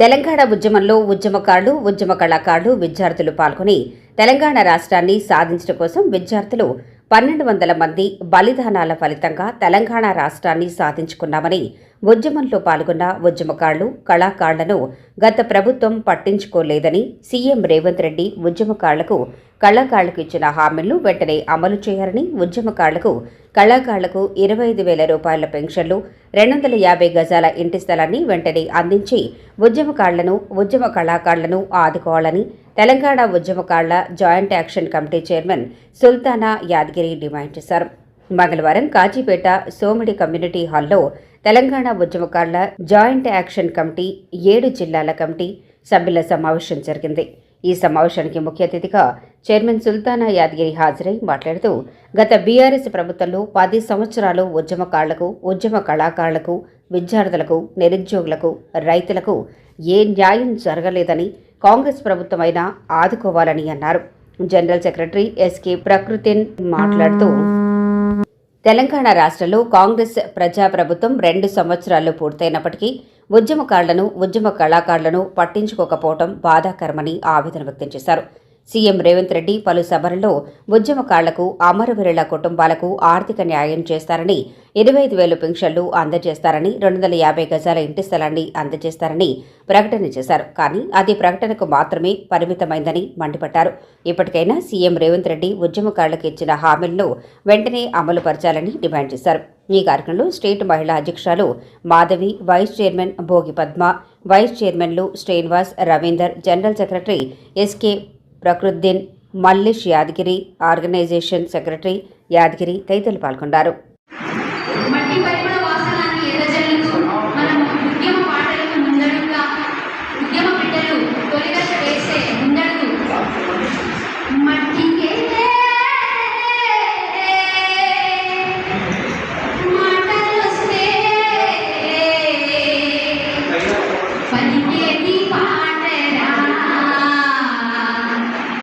తెలంగాణ ఉద్యమంలో ఉద్యమకారులు, ఉద్యమ కళాకారులు, విద్యార్థులు పాల్గొని తెలంగాణ రాష్ట్రాన్ని సాధించడం కోసం విద్యార్థులు 1200 మంది బలిదానాల ఫలితంగా తెలంగాణ రాష్ట్రాన్ని సాధించుకున్నామని ఉద్యమంలో పాల్గొన్న ఉద్యమకారులు, కళాకారులను గత ప్రభుత్వం పట్టించుకోలేదని సీఎం రేవంత్ రెడ్డి ఉద్యమకారులకు, కళాకారులకు ఇచ్చిన హామీలను వెంటనే అమలు చేయాలని, ఉద్యమకారులకు, కళాకారులకు 25,000 రూపాయల పెన్షన్లు, 250 గజాల ఇంటి స్థలాన్ని వెంటనే అందించి ఉద్యమకారులను, ఉద్యమ కళాకారులను ఆదుకోవాలని తెలంగాణ ఉద్యమకారుల joint action committee chairman Sultana Yadagiri demand చేశారు. మంగళవారం కాజీపేట సోమిడి కమ్యూనిటీ హాల్లో తెలంగాణ ఉద్యమకారుల జాయింట్ యాక్షన్ కమిటీ 7 జిల్లాల కమిటీ సభ్యుల సమావేశం జరిగింది. ఈ సమావేశానికి ముఖ్య అతిథిగా చైర్మన్ సుల్తానా యాదగిరి హాజరై మాట్లాడుతూ, గత బీఆర్ఎస్ ప్రభుత్వంలో 10 సంవత్సరాలు ఉద్యమకారులకు, ఉద్యమ కళాకారులకు, విద్యార్థులకు, నిరుద్యోగులకు, రైతులకు ఏ న్యాయం జరగలేదని, కాంగ్రెస్ ప్రభుత్వమైనా ఆదుకోవాలని అన్నారు. జనరల్ సెక్రటరీ ఎస్కే ప్రకృతిన్ మాట్లాడుతూ, తెలంగాణ రాష్ట్రంలో కాంగ్రెస్ ప్రజాప్రభుత్వం 2 సంవత్సరాలు పూర్తయినప్పటికీ ఉద్యమకారులను, ఉద్యమ కళాకారులను పట్టించుకోకపోవడం బాధాకరమని ఆవేదన వ్యక్తం చేశారు. సీఎం రేవంత్ రెడ్డి పలు సభలలో ఉద్యమకారులకు, అమరవీరుల కుటుంబాలకు ఆర్థిక న్యాయం చేస్తారని, 25,000 పెన్షన్లు అందజేస్తారని, 250 గజాల ఇంటి స్థలాన్ని అందజేస్తారని ప్రకటన చేశారు. కానీ అది ప్రకటనకు మాత్రమే పరిమితమైందని మండిపడ్డారు. ఇప్పటికైనా సీఎం రేవంత్ రెడ్డి ఉద్యమకారులకు ఇచ్చిన హామీలను వెంటనే అమలుపరచాలని డిమాండ్ చేశారు. ఈ కార్యక్రమంలో స్టేట్ మహిళా అధ్యక్షురాలు Madhavi, vice chairman Bhogi Padma, vice చైర్మన్లు Srinivas, Ravinder, general secretary SK Prakruddin, Mallesh Yadagiri, organisation secretary Yadagiri తదితరులు పాల్గొన్నారు.